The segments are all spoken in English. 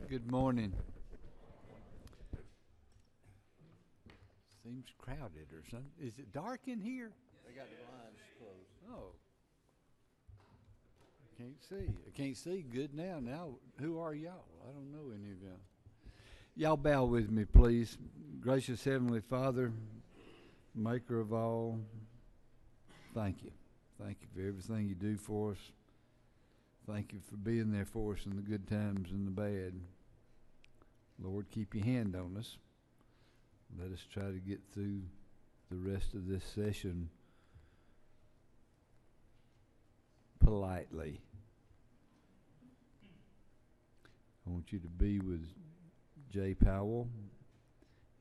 Good morning. Seems crowded or something. Is it dark in here? They got the blinds closed. Oh. I can't see. I can't see good now. Now, who are y'all? I don't know any of y'all. Y'all bow with me, please. Gracious Heavenly Father, maker of all, thank you. Thank you for everything you do for us. Thank you for being there for us in the good times and the bad. Lord, keep your hand on us. Let us try to get through the rest of this session politely. I want you to be with Jay Powell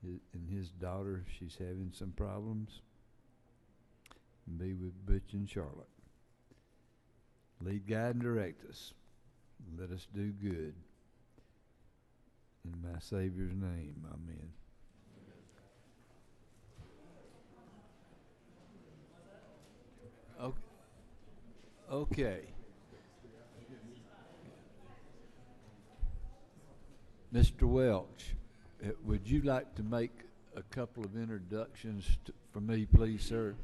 and his daughter. She's having some problems. And be with Butch and Charlotte. Lead, guide, and direct us. Let us do good. In my Savior's name, amen. Okay. Mr. Welch, would you like to make a couple of introductions for me, please, sir?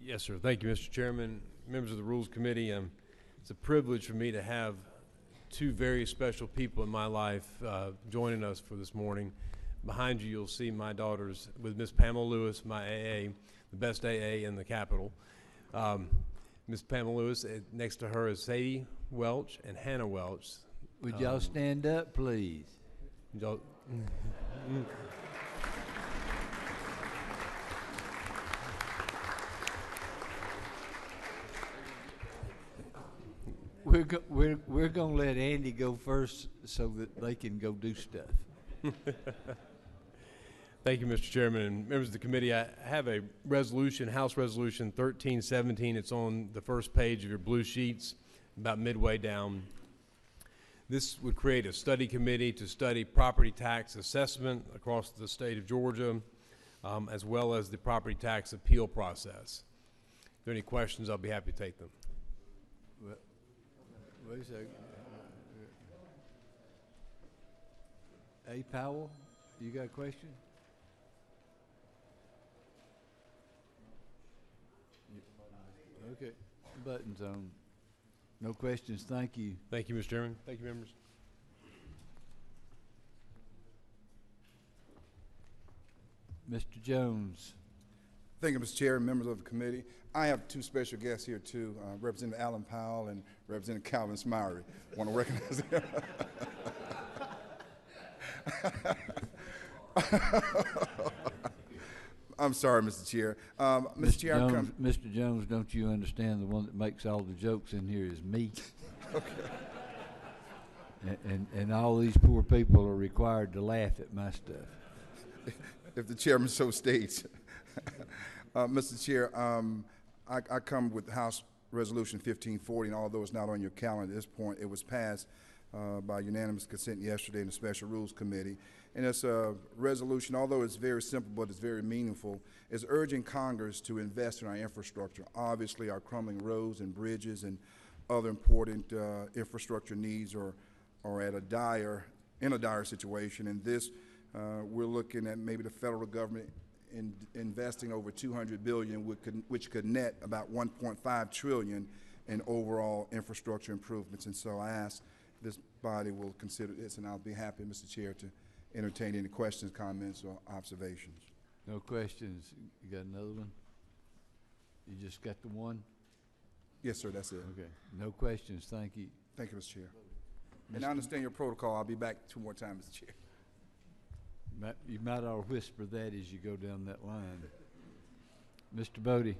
Yes, sir. Thank you, Mr. Chairman. Members of the Rules Committee, it's a privilege for me to have two very special people in my life joining us for this morning. Behind you, you'll see my daughters with Miss Pamela Lewis, my AA, the best AA in the Capitol. Miss Pamela Lewis, next to her is Sadie Welch and Hannah Welch. Would y'all stand up, please? Y'all, We're gonna let Andy go first so that they can go do stuff. Thank you, Mr. Chairman and members of the committee. I have a resolution, House Resolution 1317. It's on the first page of your blue sheets, about midway down. This would create a study committee to study property tax assessment across the state of Georgia, as well as the property tax appeal process. If there are any questions, I'll be happy to take them. Well, wait a second. A. Powell, you got a question? Okay, button's on. No questions, thank you. Thank you, Mr. Chairman. Thank you, members. Mr. Jones. Thank you, Mr. Chair and members of the committee. I have two special guests here too, Representative Alan Powell and Representative Calvin Smyrie. Want to recognize them. I'm sorry, Mr. Chair. Mr. Chair, Jones, Mr. Jones, don't you understand the one that makes all the jokes in here is me? Okay. And all these poor people are required to laugh at my stuff. If the chairman so states. Mr. Chair, I come with House Resolution 1540, and although it's not on your calendar at this point, it was passed by unanimous consent yesterday in the Special Rules Committee. And it's a resolution, although it's very simple, but it's very meaningful, is urging Congress to invest in our infrastructure. Obviously, our crumbling roads and bridges and other important infrastructure needs are in a dire situation. And this, we're looking at maybe the federal government investing over $200 billion, which could net about $1.5 trillion in overall infrastructure improvements. And so I ask this body will consider this, and I'll be happy, Mr. Chair, to entertain any questions, comments, or observations. No questions. You got another one? You just got the one? Yes, sir, that's it. Okay. No questions. Thank you. Thank you, Mr. Chair. And I understand your protocol. I'll be back two more times, Mr. Chair. You might ought to whisper that as you go down that line. Mr. Bodie.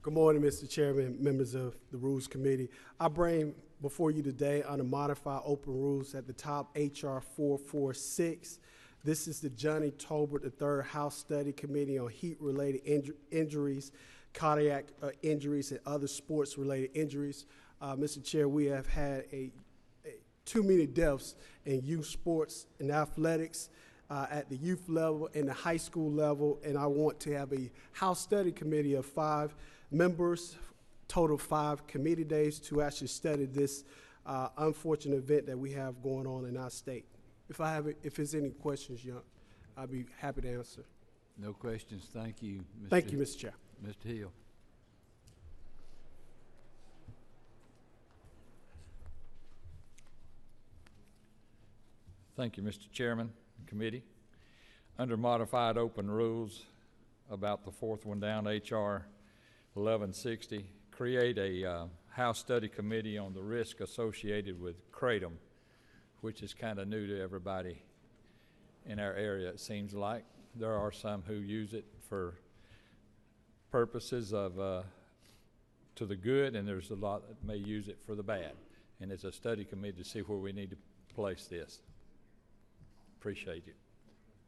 Good morning, Mr. Chairman, members of the Rules Committee. I bring before you today under modified open rules at the top, HR 446. This is the Johnny Tolbert III House Study Committee on Heat-related injuries, cardiac injuries, and other sports-related injuries. Mr. Chair, we have had too many deaths in youth sports and athletics at the youth level and the high school level, and I want to have a House Study Committee of 5 members, total 5 committee days to actually study this unfortunate event that we have going on in our state. If there's any questions, Young, I'll be happy to answer. No questions. Thank you, Mr. Thank you, Mr. Chair. Mr. Hill. Thank you, Mr. Chairman, committee. Under modified open rules, about the fourth one down, HR 1160, create a House Study Committee on the risk associated with kratom, which is kind of new to everybody in our area, it seems like. There are some who use it for purposes of to the good, and there's a lot that may use it for the bad. And it's a study committee to see where we need to place this. Appreciate it.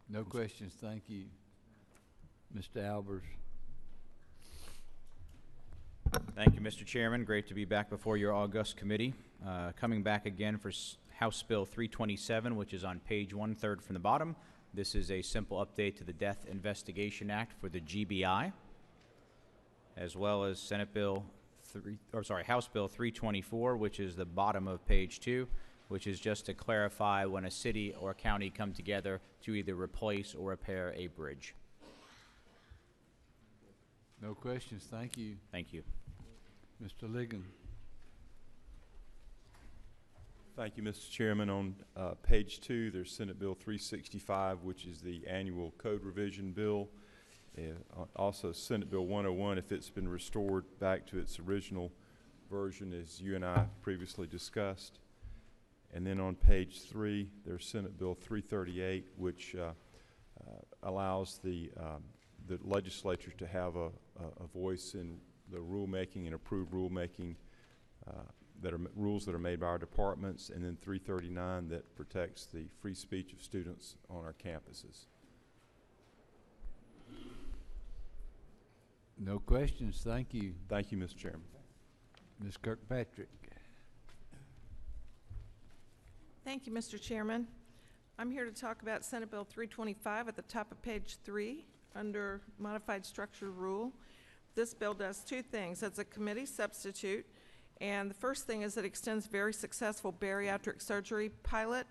No questions. Thank you. Mr. Albers. Thank you, Mr. Chairman. Great to be back before your august committee. Coming back again for House Bill 327, which is on page 1/3 from the bottom. This is a simple update to the Death Investigation Act for the GBI, as well as House Bill 324, which is the bottom of page 2, which is just to clarify when a city or county come together to either replace or repair a bridge. No questions. Thank you. Thank you. Mr. Ligon. Thank you, Mr. Chairman. On page 2, there's Senate Bill 365, which is the annual code revision bill. Also, Senate Bill 101, if it's been restored back to its original version, as you and I previously discussed. And then on page 3, there's Senate Bill 338, which allows the legislature to have a voice in the rulemaking and approved rulemaking rules that are made by our departments, and then 339 that protects the free speech of students on our campuses. No questions. Thank you. Thank you, Mr. Chairman. Ms. Kirkpatrick. Thank you, Mr. Chairman. I'm here to talk about Senate Bill 325 at the top of page 3 under modified structure rule. This bill does 2 things. It's a committee substitute, and the first thing is it extends very successful bariatric surgery pilot,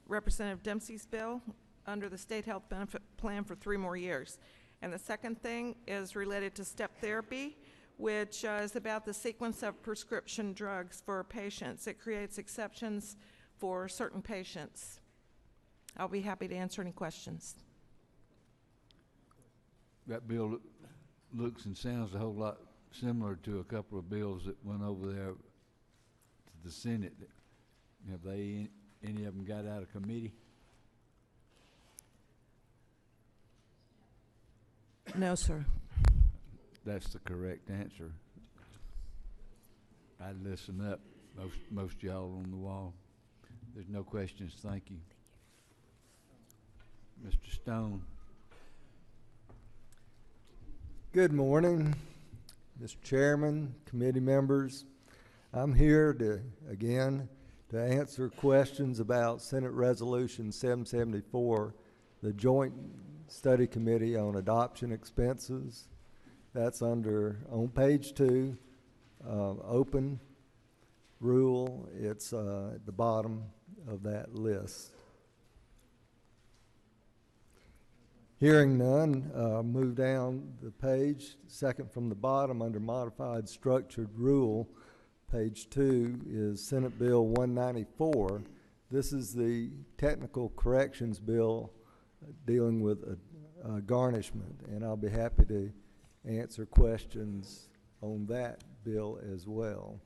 Representative Dempsey's bill, under the state health benefit plan for 3 more years. And the second thing is related to step therapy, which is about the sequence of prescription drugs for patients. It creates exceptions for certain patients. I'll be happy to answer any questions. That bill looks and sounds a whole lot similar to a couple of bills that went over there to the Senate. Have any of them got out of committee? No, sir. That's the correct answer. I'd listen up. Most y'all on the wall. There's no questions. Thank you. Mr. Stone. Good morning, Mr. Chairman, committee members. I'm here to answer questions about Senate Resolution 774, the Joint Study Committee on Adoption Expenses. That's on page 2, open rule. It's at the bottom of that list. Hearing none, move down the page, second from the bottom under modified structured rule. Page 2 is Senate Bill 194. This is the technical corrections bill dealing with garnishment, and I'll be happy to answer questions on that bill as well.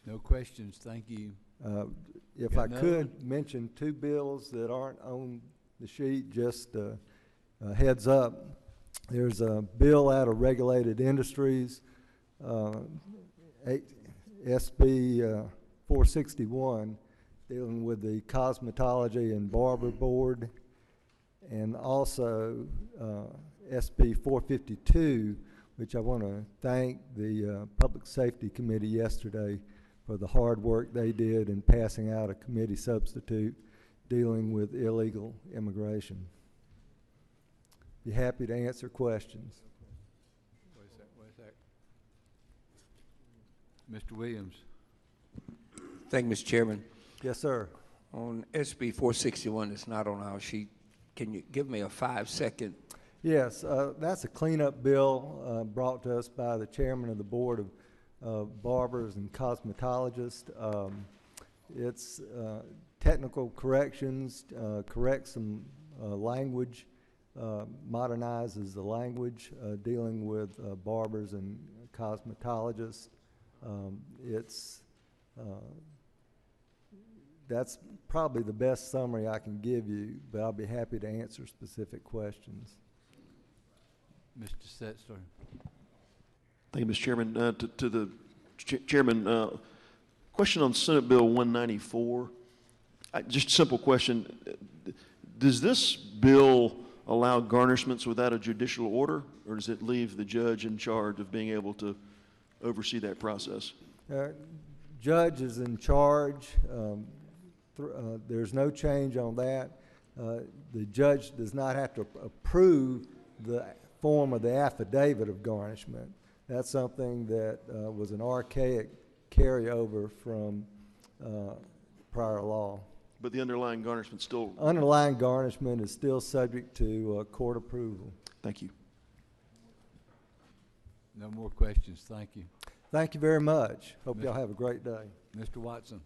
No questions. Thank you. If I could mention 2 bills that aren't on the sheet, just a heads up. There's a bill out of regulated industries SB 461, dealing with the Cosmetology and Barber Board, and also SB 452, which I want to thank the Public Safety Committee yesterday for the hard work they did in passing out a committee substitute dealing with illegal immigration. Be happy to answer questions. Mr. Williams. Thank you, Mr. Chairman. Yes, sir. On SB 461, it's not on our sheet. Can you give me a 5-second? Yes, that's a cleanup bill brought to us by the chairman of the Board of Barbers and Cosmetologists. It's technical corrections, corrects some language, modernizes the language dealing with barbers and cosmetologists. That's probably the best summary I can give you, but I'll be happy to answer specific questions. Mr. Setzler. Thank you, Mr. Chairman. To the chairman, question on Senate Bill 194. Just a simple question. Does this bill allow garnishments without a judicial order, or does it leave the judge in charge of being able to oversee that process? Judge is in charge. There's no change on that. The judge does not have to approve the form of the affidavit of garnishment. That's something that was an archaic carryover from prior law. But the underlying garnishment still... Underlying garnishment is still subject to court approval. Thank you. No more questions. Thank you. Thank you very much. Hope y'all have a great day. Mr. Watson.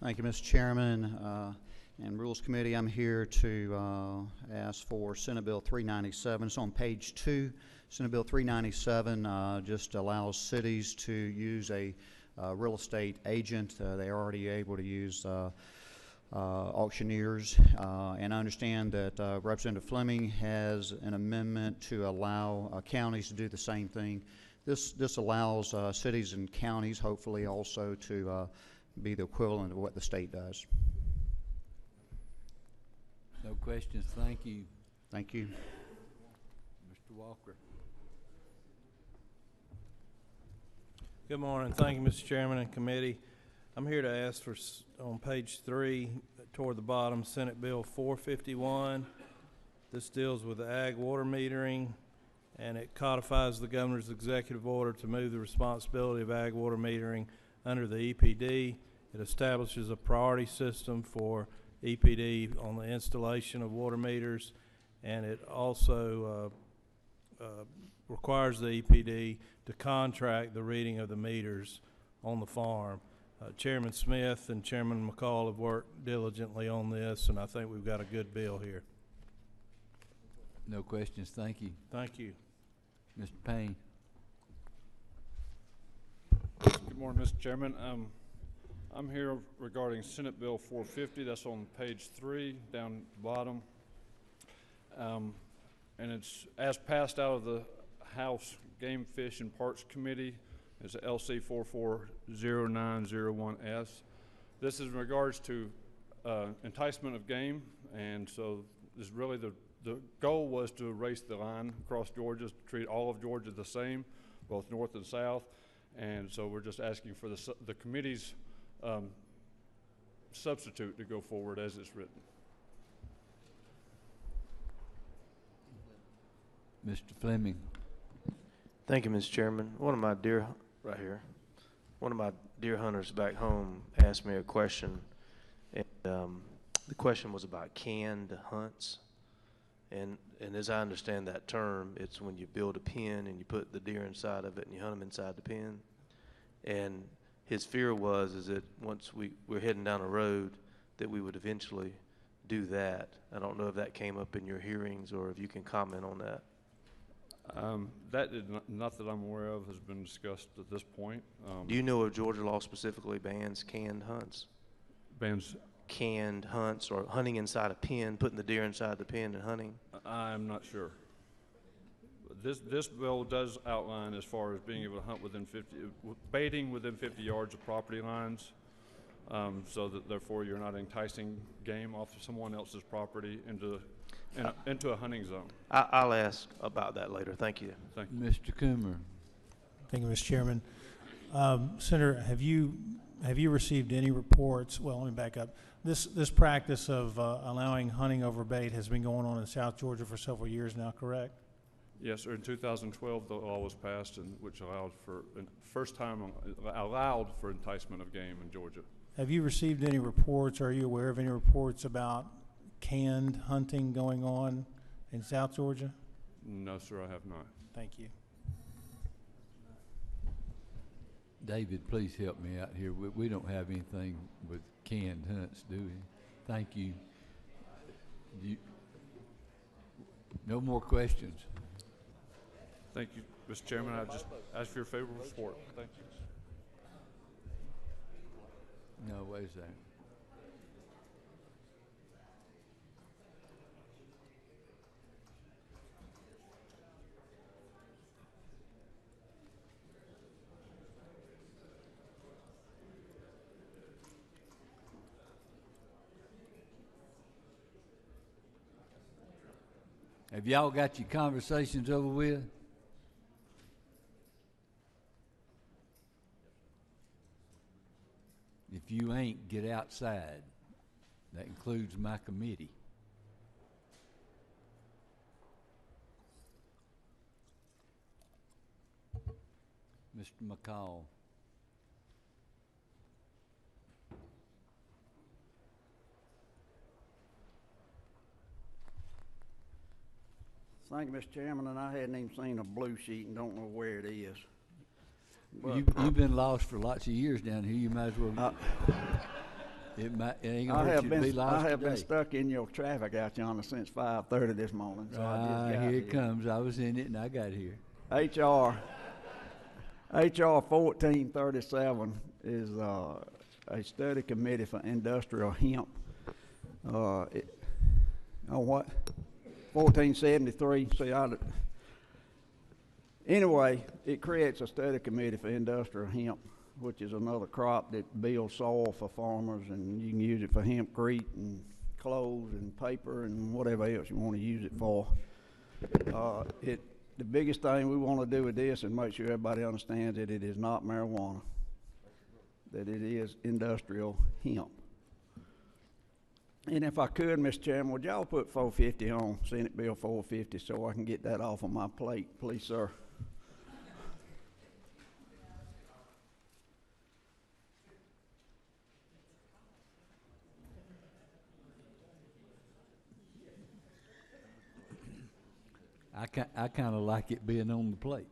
Thank you, Mr. Chairman. And Rules Committee, I'm here to ask for Senate Bill 397. It's on page 2. Senate Bill 397 just allows cities to use a real estate agent. They're already able to use auctioneers. And I understand that Representative Fleming has an amendment to allow counties to do the same thing. This allows cities and counties, hopefully, also to be the equivalent of what the state does. No questions. Thank you. Thank you. Mr. Walker. Good morning. Thank you, Mr. Chairman and committee. I'm here to ask for, on page 3, toward the bottom, Senate Bill 451. This deals with ag water metering, and it codifies the governor's executive order to move the responsibility of ag water metering under the EPD. It establishes a priority system for EPD on the installation of water meters, and it also requires the EPD to contract the reading of the meters on the farm. Chairman Smith and Chairman McCall have worked diligently on this, and I think we've got a good bill here. No questions. Thank you. Thank you. Mr. Payne. Good morning, Mr. Chairman. I'm here regarding Senate Bill 450. That's on page 3, down at the bottom. And it's as passed out of the House Game, Fish, and Parks Committee. It's a LC 440901S. This is in regards to enticement of game, and so this really the goal was to erase the line across Georgia, to treat all of Georgia the same, both north and south. And so we're just asking for the committee's substitute to go forward as it's written. Mr. Fleming. Thank you, Mr. Chairman. One of my deer hunters back home asked me a question, and the question was about canned hunts. And as I understand that term, it's when you build a pen and you put the deer inside of it and you hunt them inside the pen. And his fear is that once we're heading down a road that we would eventually do that. I don't know if that came up in your hearings or if you can comment on that. That did not that I'm aware of has been discussed at this point. Do you know if Georgia law specifically bans canned hunts? Bans canned hunts or hunting inside a pen, putting the deer inside the pen and hunting? I'm not sure. This bill does outline as far as being able to hunt within 50, baiting within 50 yards of property lines, so that therefore you're not enticing game off of someone else's property into a hunting zone. I'll ask about that later. Thank you. Thank you. Mr. Coomer. Thank you, Mr. Chairman. Senator, have you received any reports? Well, let me back up. This practice of allowing hunting over bait has been going on in South Georgia for several years now, correct? Yes, sir. In 2012, the law was passed, which allowed for first time allowed for enticement of game in Georgia. Have you received any reports? Or are you aware of any reports about canned hunting going on in South Georgia? No, sir, I have not. Thank you. David, please help me out here. We don't have anything with canned hunts, do we? Thank you. No more questions. Thank you, Mr. Chairman. I just ask for your favorable support. Thank you. No, wait a second. Have y'all got your conversations over with? If you ain't, get outside. That includes my committee. Mr. McCall. Thank you, Mr. Chairman, and I hadn't even seen a blue sheet and don't know where it is. You've been lost for lots of years down here. You might as well. It ain't gonna hurt you to be lost I have today. been stuck in your traffic out yonder since 5:30 this morning. So I just got here it comes. I was in it and I got here. HR 1437 is a study committee for industrial hemp. On what? 1473. See, anyway, it creates a study committee for industrial hemp, which is another crop that builds soil for farmers, and you can use it for hempcrete and clothes and paper and whatever else you want to use it for. The biggest thing we want to do with this is make sure everybody understands that it is not marijuana, that it is industrial hemp. And if I could, Mr. Chairman, would y'all put 450 on, Senate Bill 450, so I can get that off of my plate, please, sir? I kind of like it being on the plate.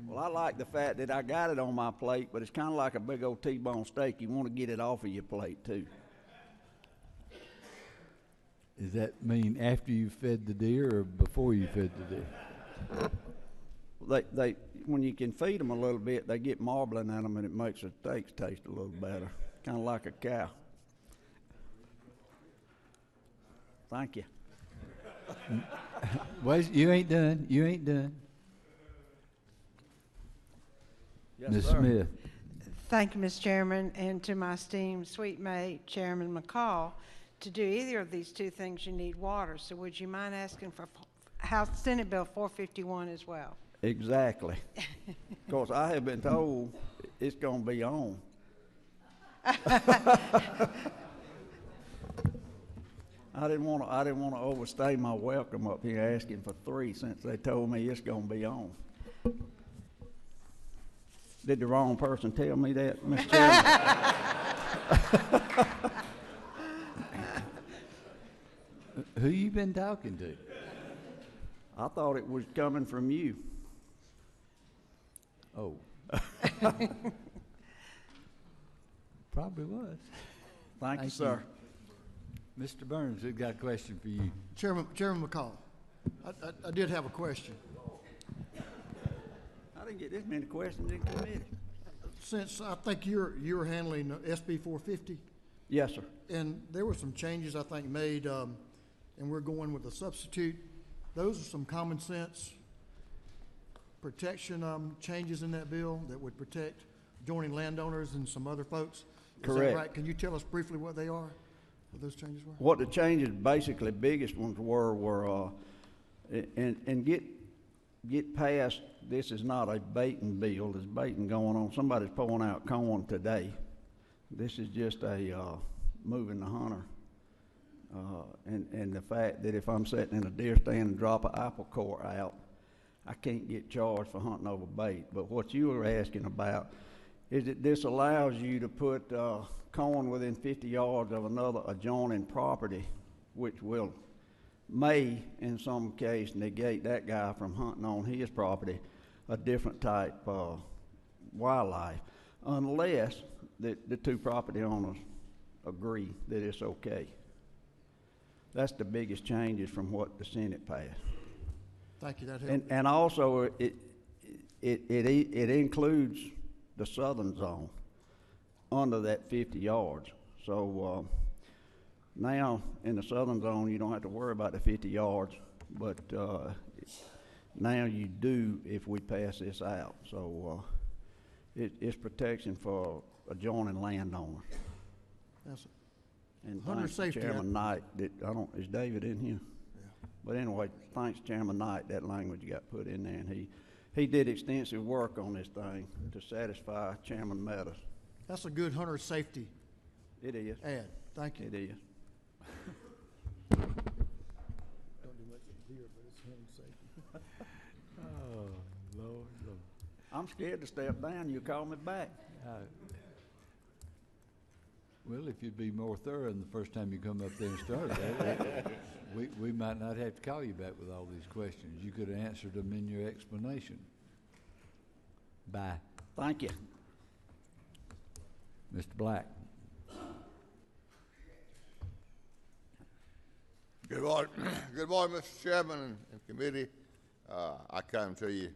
Well, I like the fact that I got it on my plate, but it's kind of like a big old T-bone steak. You want to get it off of your plate, too. Does that mean after you fed the deer or before you fed the deer? When you can feed them a little bit, they get marbling in them, and it makes the steaks taste a little better, kind of like a cow. Thank you. Well, you ain't done. You ain't done. Yes, Ms. sir. Smith. Thank you, Mr. Chairman, and to my esteemed sweet mate, Chairman McCall. To do either of these two things, you need water. So would you mind asking for House Senate Bill 451 as well? Exactly. Of course, I have been told it's going to be on. I didn't want to overstay my welcome up here asking for 3 since they told me it's going to be on. Did the wrong person tell me that, Mr. Chairman? Who you been talking to? I thought it was coming from you. Oh. Probably was. Thank you, sir. Mr. Burns, we've got a question for you. Chairman McCall, I did have a question. I didn't get this many questions in committee. Since I think you're handling SB 450. Yes, sir. And there were some changes I think made, and we're going with a substitute. Those are some common sense protection changes in that bill that would protect joining landowners and some other folks. Is Correct. that right? Can you tell us briefly what they are, what those changes were? What the changes, basically, biggest ones were, and get past, this is not a baiting bill, there's baiting going on. Somebody's pulling out corn today. This is just a, moving the hunter. And the fact that if I'm sitting in a deer stand and drop an apple core out, I can't get charged for hunting over bait. But what you were asking about is that this allows you to put corn within 50 yards of another adjoining property, which may, in some case, negate that guy from hunting on his property a different type of wildlife, unless the two property owners agree that it's okay. That's the biggest changes from what the Senate passed. Thank you, that helped. And also, it includes the southern zone under that 50 yards. So now in the southern zone, you don't have to worry about the 50 yards, but now you do if we pass this out. So it's protection for adjoining landowners. That's it. And Hunter thanks to safety, Chairman Knight, is David in here? Yeah. But anyway, thanks Chairman Knight, that language got put in there, and he did extensive work on this thing to satisfy Chairman Meadows. That's a good hunter safety It is. ad. Thank you. It is. Oh, Lord, Lord. I'm scared to step down. You call me back. Well, if you'd be more thorough than the first time you come up there and started, we might not have to call you back with all these questions. You could have answered them in your explanation. Bye. Thank you. Mr. Black. Good morning, good morning, Mr. Chairman and committee. I come to you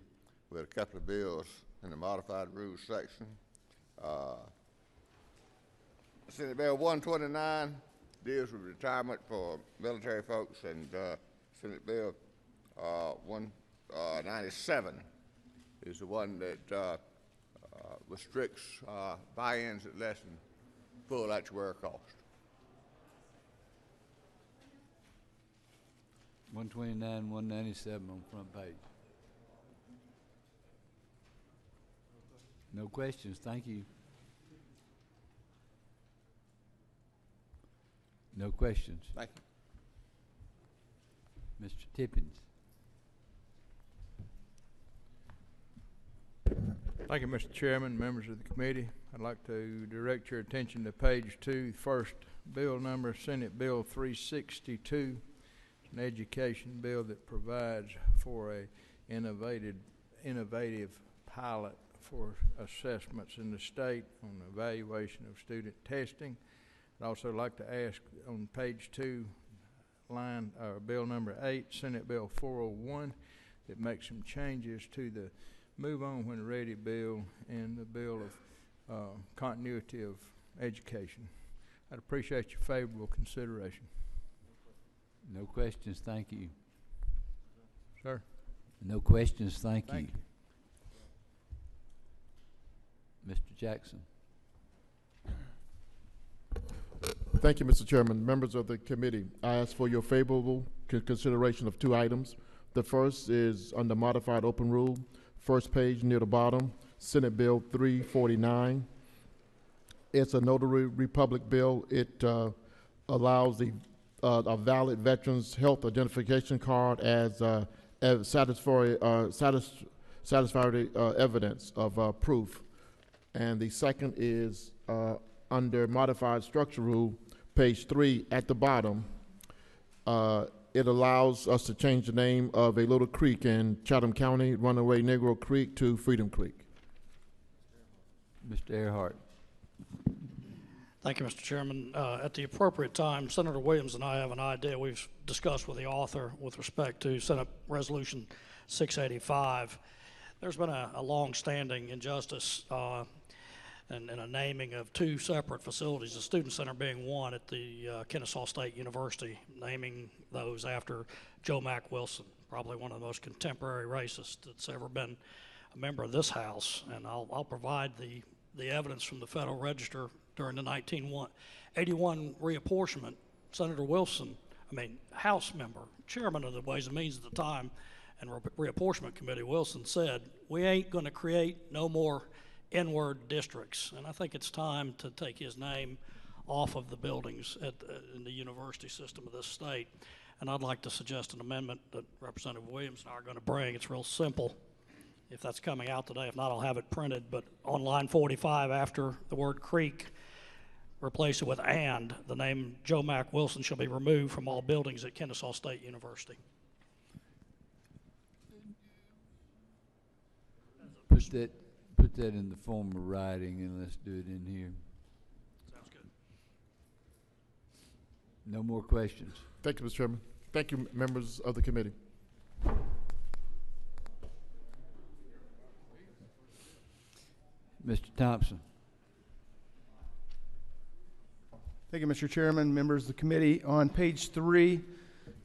with a couple of bills in the modified rules section. Senate Bill 129 deals with retirement for military folks, and Senate Bill 197 is the one that restricts buy-ins at less than full actuarial cost. 129, 197 on the front page. No questions, thank you. No questions. Thank you. Mr. Tippins. Thank you, Mr. Chairman, members of the committee. I'd like to direct your attention to page 2, first bill number, Senate Bill 362. It's an education bill that provides for a innovative pilot for assessments in the state on the evaluation of student testing. I'd also like to ask on page 2, bill number 8, Senate Bill 401, that makes some changes to the Move On When Ready bill and the bill of continuity of education. I'd appreciate your favorable consideration. No questions, thank you. Sir? No questions, thank you. Mr. Jackson. Thank you, Mr. Chairman. Members of the committee, I ask for your favorable consideration of two items. The first is under modified open rule, first page near the bottom, Senate Bill 349. It's a notary republic bill. It allows a valid veteran's health identification card as satisfactory evidence of proof. And the second is under modified structure rule, page 3 at the bottom. It allows us to change the name of a little creek in Chatham County, Runaway Negro Creek, to Freedom Creek. Mr. Earhart. Thank you, Mr. Chairman. At the appropriate time, Senator Williams and I have an idea we've discussed with the author with respect to Senate Resolution 685. There's been a long-standing injustice and a naming of two separate facilities, the Student Center being one at the Kennesaw State University, naming those after Joe Mack Wilson, probably one of the most contemporary racists that's ever been a member of this House. And I'll provide the evidence from the Federal Register during the 1981 reapportionment. Senator Wilson, House member, chairman of the Ways and Means at the time, and Reapportionment Committee, Wilson said, we ain't going to create no more N-word districts. And I think it's time to take his name off of the buildings in the university system of this state. And I'd like to suggest an amendment that Representative Williams and I are going to bring. It's real simple. If that's coming out today, if not, I'll have it printed. But on line 45, after the word creek, replace it with and. The name Joe Mack Wilson shall be removed from all buildings at Kennesaw State University. Put that in the form of writing, and let's do it in here. Sounds good. No more questions. Thank you, Mr. Chairman. Thank you, members of the committee. Mr. Thompson. Thank you, Mr. Chairman, members of the committee. On page 3,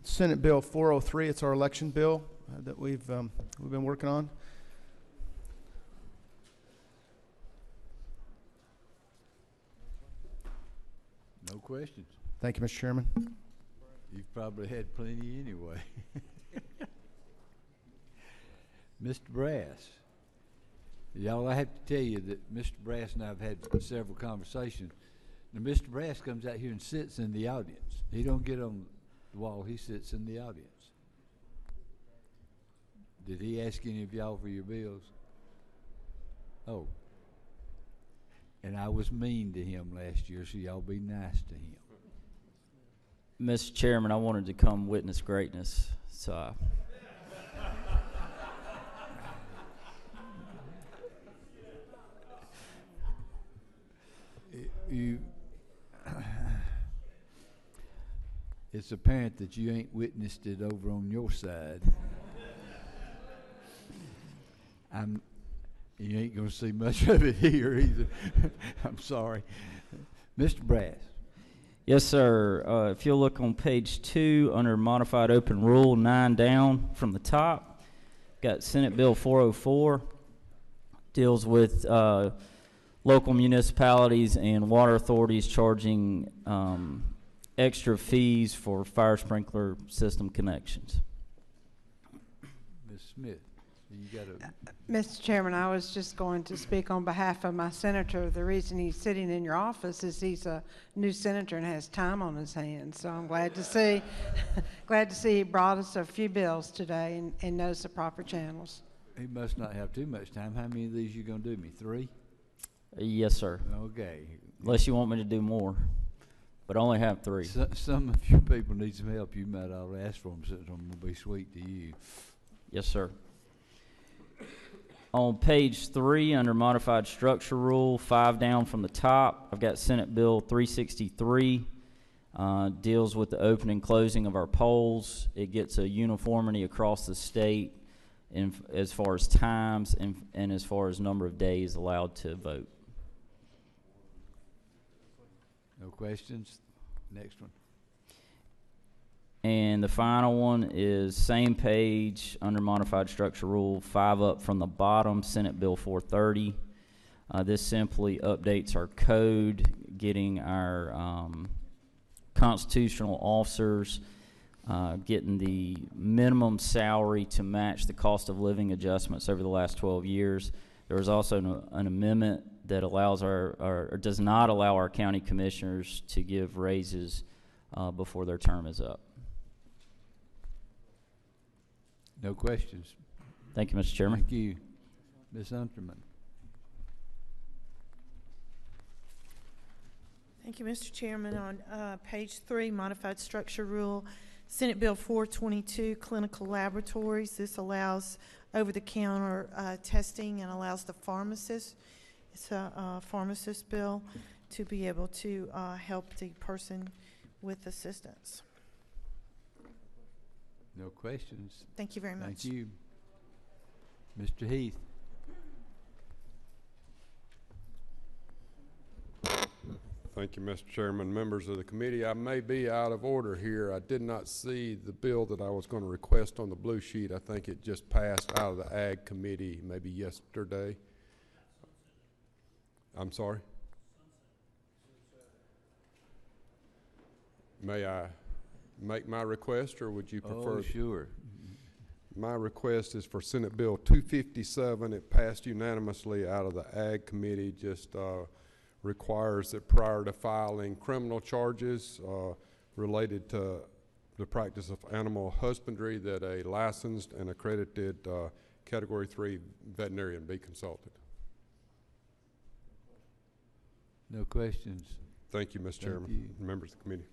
Senate Bill 403, it's our election bill that we've been working on. No questions. Thank you, Mr. Chairman. You've probably had plenty anyway. Mr. Brass. Y'all, I have to tell you that Mr. Brass and I have had several conversations. Now, Mr. Brass comes out here and sits in the audience. He don't get on the wall. He sits in the audience. Did he ask any of y'all for your bills? Oh. And I was mean to him last year, so y'all be nice to him. Mr. Chairman, I wanted to come witness greatness, so It's apparent that you ain't witnessed it over on your side. You ain't gonna see much of it here either. I'm sorry. Mr. Brass. Yes, sir. If you'll look on page 2 under Modified Open Rule, 9 down from the top, got Senate Bill 404, deals with local municipalities and water authorities charging extra fees for fire sprinkler system connections. Ms. Smith, you got to... Mr. Chairman, I was just going to speak on behalf of my senator. The reason he's sitting in your office is he's a new senator and has time on his hands. So I'm glad to see, he brought us a few bills today and knows the proper channels. He must not have too much time. How many of these you gonna do me? 3? Yes, sir. Okay. Unless you want me to do more, but I only have 3. Some of you people need some help. You might ought to ask for them, since I'm gonna be sweet to you. Yes, sir. On page 3, under Modified Structure Rule, 5 down from the top, I've got Senate Bill 363. Deals with the opening and closing of our polls. It gets a uniformity across the state as far as times and as far as number of days allowed to vote. No questions? Next one. And the final one is same page under Modified Structure Rule, 5 up from the bottom, Senate Bill 430. This simply updates our code, getting our constitutional officers, getting the minimum salary to match the cost of living adjustments over the last 12 years. There was also an amendment that allows or does not allow our county commissioners to give raises before their term is up. No questions. Thank you, Mr. Chairman. Thank you. Ms. Unterman. Thank you, Mr. Chairman. On page 3, Modified Structure Rule, Senate Bill 422, Clinical Laboratories. This allows over-the-counter testing and allows the pharmacist, it's a pharmacist bill, to be able to help the person with assistance. No questions. Thank you very much. Thank you. Mr. Heath. Thank you, Mr. Chairman. Members of the committee, I may be out of order here. I did not see the bill that I was going to request on the blue sheet. I think it just passed out of the Ag Committee maybe yesterday. I'm sorry? May I make my request, or would you prefer? Oh, sure. My request is for Senate Bill 257. It passed unanimously out of the Ag Committee. Just requires that prior to filing criminal charges related to the practice of animal husbandry, that a licensed and accredited Category 3 veterinarian be consulted. No questions. Thank you, Mr. Chairman, members of the committee.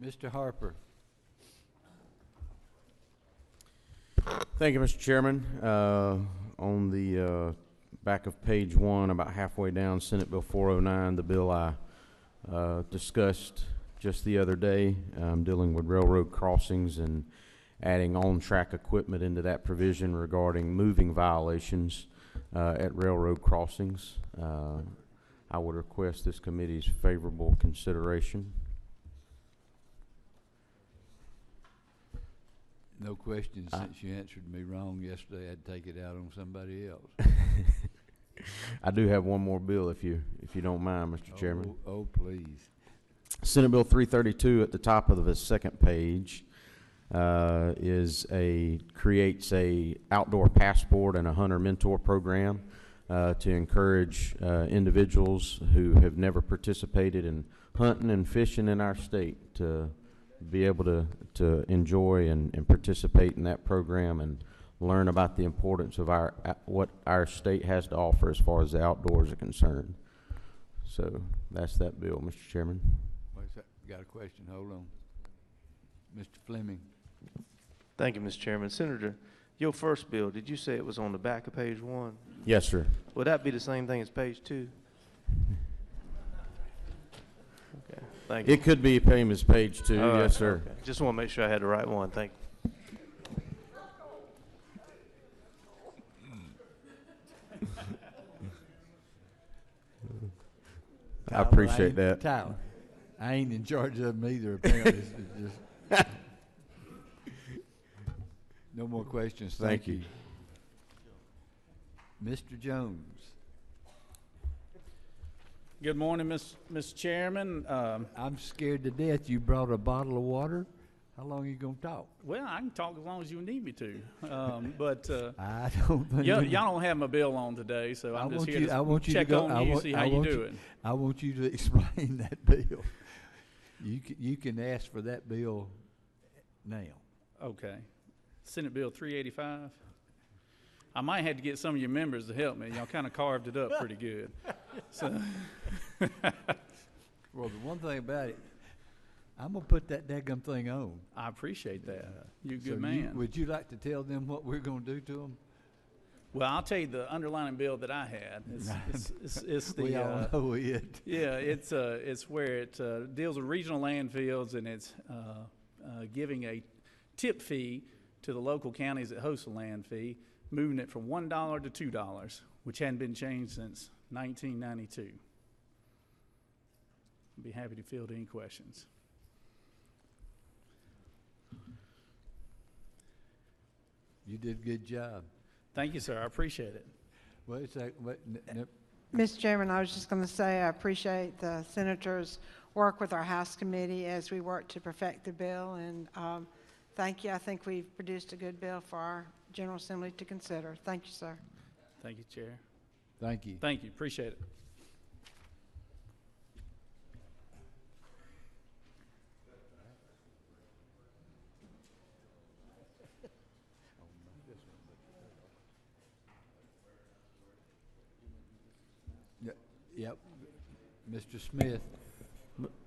Mr. Harper. Thank you, Mr. Chairman. On the back of page 1, about halfway down, Senate Bill 409, the bill I discussed just the other day, dealing with railroad crossings and adding on-track equipment into that provision regarding moving violations at railroad crossings. I would request this committee's favorable consideration. No questions. Since you answered me wrong yesterday, I'd take it out on somebody else. I do have one more bill, if you don't mind, Mr. Chairman. Oh, please. Senate Bill 332 at the top of the second page creates a outdoor passport and a hunter mentor program to encourage individuals who have never participated in hunting and fishing in our state to be able to enjoy and participate in that program and learn about the importance of what our state has to offer as far as the outdoors are concerned. So that's that bill, Mr. Chairman. What's that? Got a question? Hold on. Mr. Fleming. Thank you, Mr. Chairman. Senator, your first bill, did you say it was on the back of page 1? Yes, sir. Would that be the same thing as page 2? Okay, thank you. It could be same as page 2, All right, yes, sir. okay. Just want to make sure I had the right one. Thank you. I appreciate that. Tyler, I ain't in charge of them either, apparently. It's just no more questions. Thank you. Mr. Jones. Good morning, Mr. Chairman. I'm scared to death you brought a bottle of water. How long are you going to talk? Well, I can talk as long as you need me to. But I don't think y'all don't have my bill on today, so I'm just here to check on you, see how you're doing. I want you to explain that bill. You can ask for that bill now. Okay. Senate Bill 385. I might have to get some of your members to help me. Y'all kind of carved it up pretty good. So well, the one thing about it, I'm going to put that daggum thing on. I appreciate that. You're a So good man. would you like to tell them what we're going to do to them? Well, I'll tell you the underlying bill that I had. It's the we all know it. Yeah, it's where it deals with regional landfills, and it's giving a tip fee to the local counties that host a land fee, moving it from $1 to $2, which hadn't been changed since 1992. I'd be happy to field any questions. You did a good job. Thank you, sir. I appreciate it. Well, it's like, Mr. Chairman, I was just going to say I appreciate the senators' work with our House committee as we work to perfect the bill, and thank you. I think we've produced a good bill for our General Assembly to consider. Thank you, sir. Thank you, Chair. Thank you. Thank you. Appreciate it. Yep. Mr. Smith.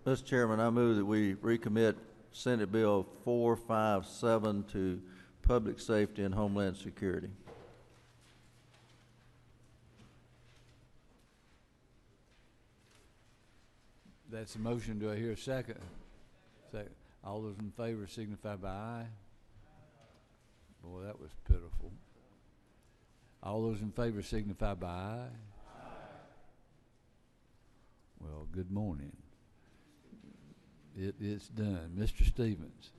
Mr. Chairman, I move that we recommit Senate Bill 457 to Public Safety and Homeland Security. That's a motion. Do I hear a second? Second. All those in favor signify by aye. Boy, that was pitiful. All those in favor signify by aye. Well, good morning. It is done. Mr. Stevens.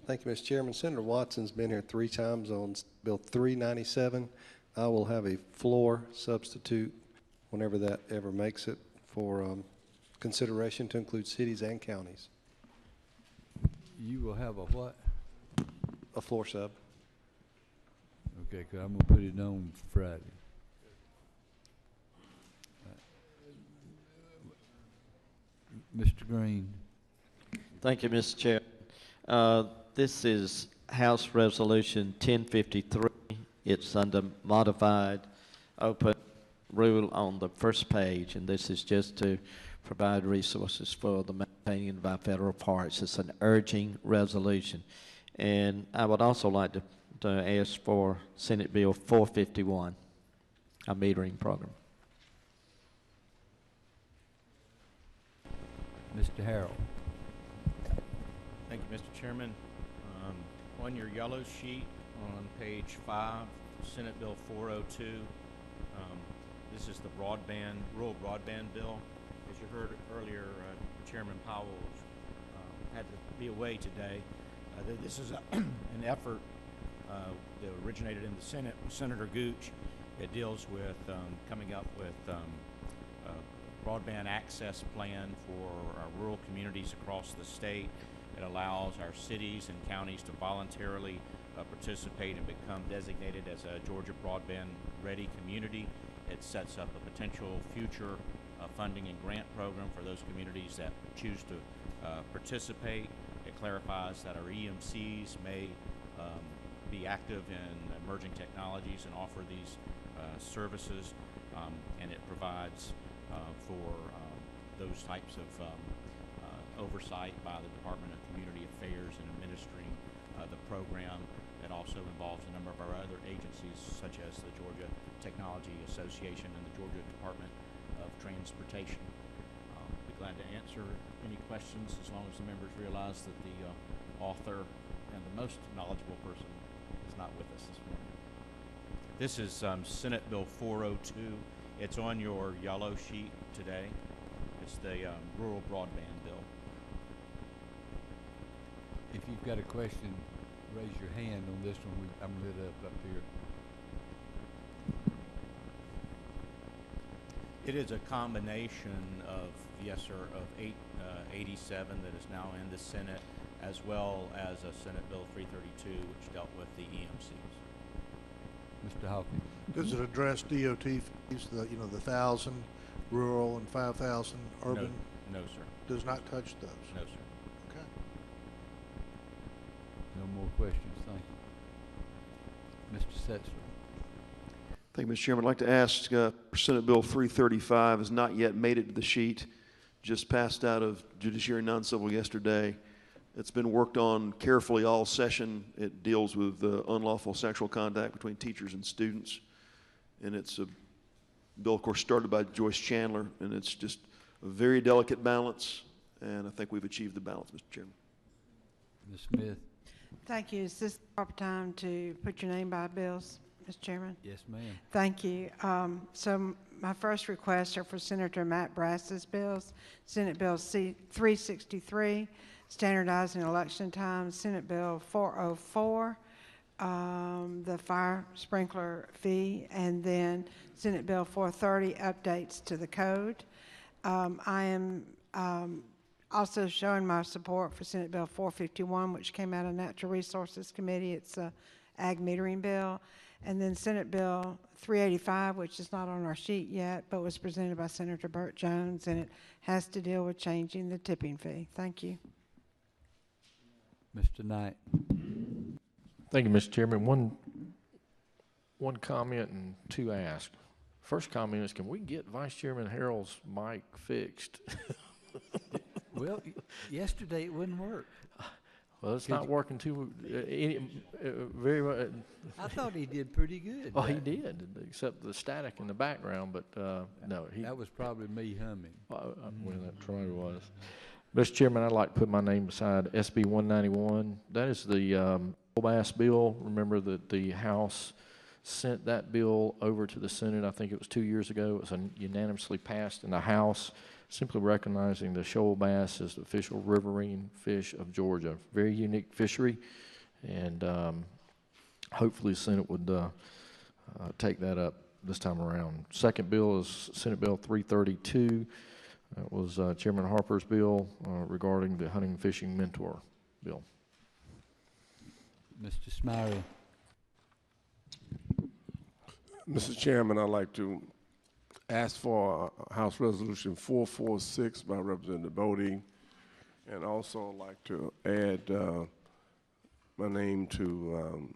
Thank you, Mr. Chairman. Senator Watson's been here 3 times on Bill 397. I will have a floor substitute whenever that ever makes it for consideration to include cities and counties. You will have a what? A floor sub. Okay, 'cause I'm gonna put it on Friday. Mr. Green. Thank you, Mr. Chair. This is House Resolution 1053. It's under modified open rule on the first page, and this is just to provide resources for the maintaining of our federal parks. It's an urging resolution. And I would also like to ask for Senate Bill 451, a metering program. Mr. Harrell. Thank you, Mr. Chairman. On your yellow sheet on page 5, Senate Bill 402, this is the rural broadband bill. As you heard earlier, Chairman Powell had to be away today. This is an effort that originated in the Senate with Senator Gooch. It deals with coming up with a broadband access plan for our rural communities across the state. It allows our cities and counties to voluntarily participate and become designated as a Georgia broadband ready community. It sets up a potential future funding and grant program for those communities that choose to participate. It clarifies that our EMCs may be active in emerging technologies and offer these services, and it provides for those types of oversight by the Department of Community Affairs in administering the program. It also involves a number of our other agencies, such as the Georgia Technology Association and the Georgia Department of Transportation. Be glad to answer any questions as long as the members realize that the author and the most knowledgeable person is not with us this morning. This is Senate Bill 402. It's on your yellow sheet today. It's the rural broadband bill. If you've got a question, raise your hand on this one. I'm lit up here. It is a combination of, yes, sir, of 887 that is now in the Senate, as well as a Senate Bill 332, which dealt with the EMCs. Mr. Hawkins. Does it address DOT fees, the 1,000 rural and 5,000 urban? No, sir. Does not touch those? No, sir. Okay. No more questions. Thank you. Mr. Setzler. Thank you, Mr. Chairman. I'd like to ask Senate Bill 335 has not yet made it to the sheet, just passed out of Judiciary Non-Civil yesterday. It's been worked on carefully all session. It deals with unlawful sexual contact between teachers and students. And it's a bill, of course, started by Joyce Chandler, and it's just a very delicate balance, and I think we've achieved the balance, Mr. Chairman. Ms. Smith. Thank you. Is this the proper time to put your name by bills, Mr. Chairman? Yes, ma'am. Thank you. So my first requests are for Senator Matt Brass's bills. Senate Bill C-363, standardizing election times. Senate Bill 404, the fire sprinkler fee. And then Senate Bill 430, updates to the code. I am also showing my support for Senate Bill 451, which came out of Natural Resources Committee. It's a ag metering bill. And then Senate Bill 385, which is not on our sheet yet, but was presented by Senator Burt Jones, and it has to deal with changing the tipping fee. Thank you. Mr. Knight. Thank you, Mr. Chairman. One comment and 2 asks. First comment is, can we get Vice Chairman Harrell's mic fixed? Well, yesterday it wouldn't work. Well, it's Could not you- working too, very much. I thought he did pretty good. Oh, he did, except the static in the background, but, no, he. That was probably me humming. Well, that probably was. Mr. Chairman, I'd like to put my name beside SB 191. That is the bass bill. Remember that the House sent that bill over to the Senate, I think it was 2 years ago. It was unanimously passed in the House, simply recognizing the shoal bass as the official riverine fish of Georgia. Very unique fishery, and hopefully the Senate would take that up this time around. Second bill is Senate Bill 332. That was Chairman Harper's bill regarding the hunting and fishing mentor bill. Mr. Smiley. Mr. Chairman, I'd like to ask for House Resolution 446 by Representative Bodie, and also like to add my name to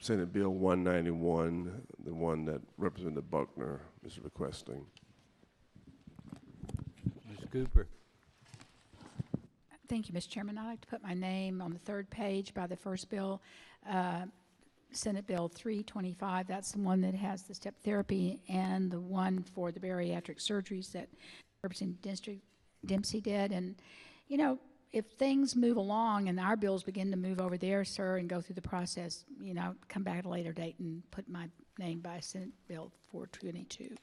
Senate Bill 191, the one that Representative Buckner is requesting. Ms. Cooper. Thank you, Mr. Chairman. I'd like to put my name on the third page by the first bill, Senate Bill 325. That's the one that has the step therapy, and the one for the bariatric surgeries that Representative Dempsey did. And, you know, if things move along and our bills begin to move over there, sir, and go through the process, you know, come back at a later date and put my name by Senate Bill 422.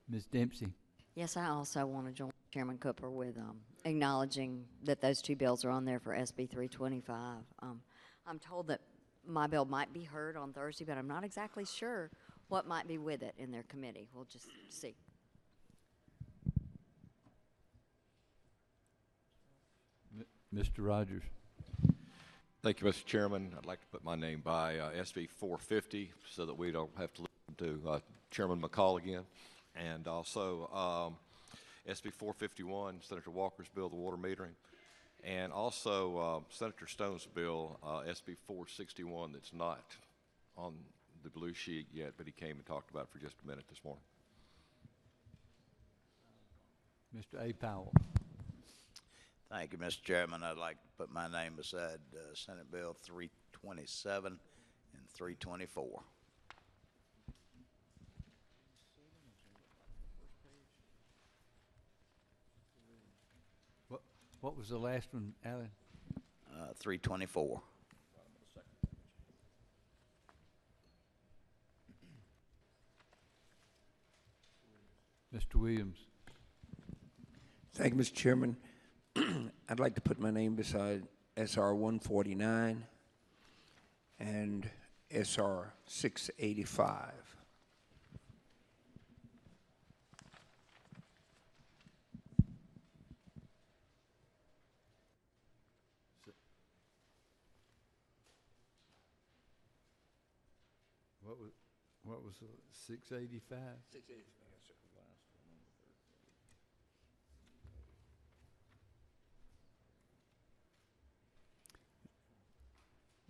Ms. Dempsey. Yes, I also want to join Chairman Cooper with acknowledging that those two bills are on there for SB 325. I'm told that my bill might be heard on Thursday, but I'm not exactly sure what might be with it in their committee. We'll just see. Mr. Rogers. Thank you, Mr. Chairman. I'd like to put my name by SB 450 so that we don't have to listen to Chairman McCall again. And also SB 451, Senator Walker's bill, the water metering. And also Senator Stone's bill, SB 461, that's not on the blue sheet yet, but he came and talked about it for just a minute this morning. Mr. A. Powell. Thank you, Mr. Chairman. I'd like to put my name beside Senate Bill 327 and 324. What was the last one, Alan? 324. Mr. Williams. Thank you, Mr. Chairman. I'd like to put my name beside SR 149 and SR 685. What was the 685? 685, yes, sir.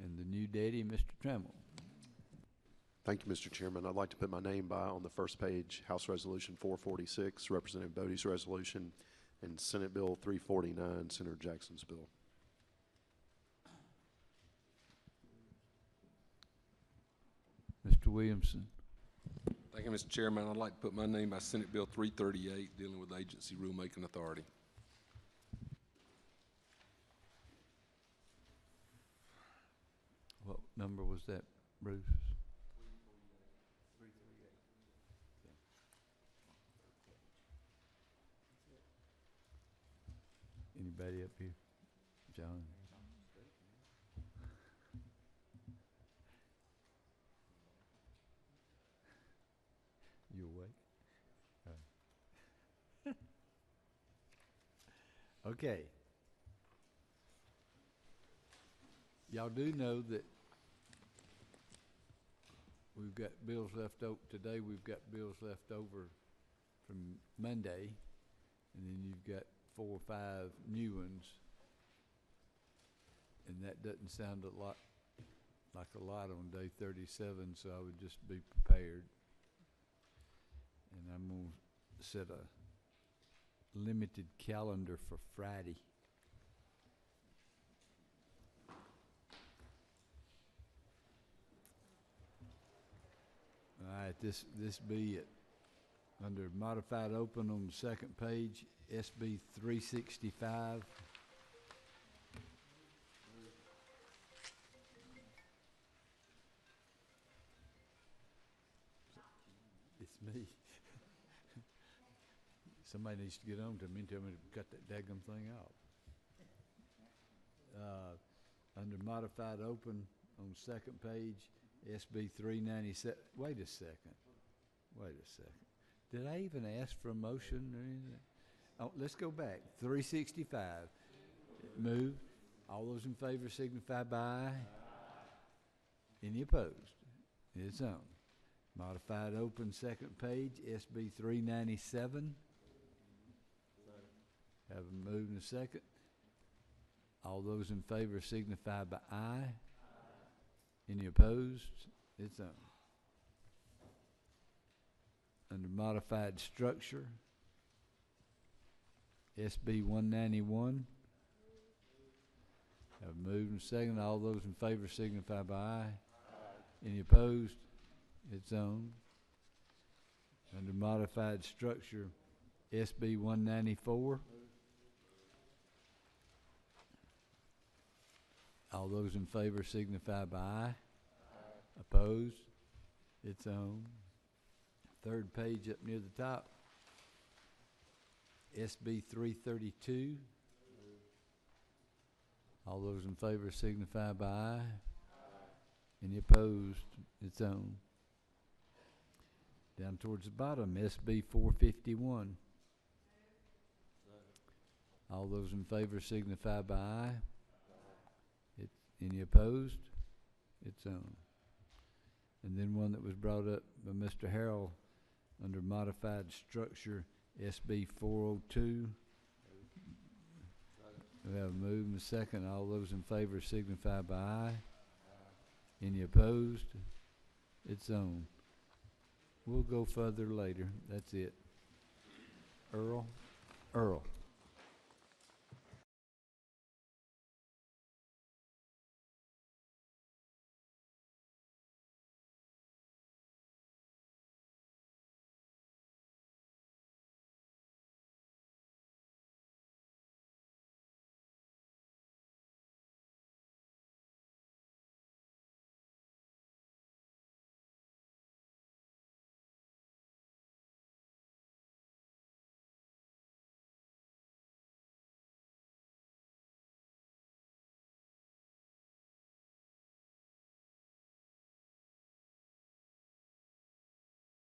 And the new daddy, Mr. Trammell. Thank you, Mr. Chairman. I'd like to put my name by on the first page, House Resolution 446, Representative Bodie's resolution, and Senate Bill 349, Senator Jackson's bill. Mr. Williamson. Thank you, Mr. Chairman. I'd like to put my name by Senate Bill 338, dealing with agency rulemaking authority. What number was that, Bruce? 338. Anybody up here? John? You awake? Okay. Y'all do know that we've got bills left over today. We've got bills left over from Monday, and then you've got 4 or 5 new ones, and And that doesn't sound a lot, like a lot on day 37, so I would just be prepared. And I'm gonna set a limited calendar for Friday. All right, this be it. Under modified open on the second page, SB 365. It's me. Somebody needs to get on to me and tell me to cut that daggum thing off. Under modified open on the second page, SB 397. Wait a second. Did I even ask for a motion or anything? Oh, let's go back. 365. Move. All those in favor signify by aye. Any opposed? It's on. Modified open second page, SB 397. Have a move and a second. All those in favor signify by aye. Any opposed? It's on. Under modified structure, SB 191. Have a move and a second. All those in favor signify by aye. Any opposed? It's on. Under modified structure, SB 194. All those in favor signify by aye. Opposed? It's on. Third page up near the top. SB 332. All those in favor signify by aye. Any opposed? It's on. Down towards the bottom, SB 451. All those in favor signify by aye. Any opposed? It's on. And then one that was brought up by Mr. Harrell under modified structure, SB 402. We have a move and a second. All those in favor signify by aye. Any opposed? It's on. We'll go further later. That's it. Earl?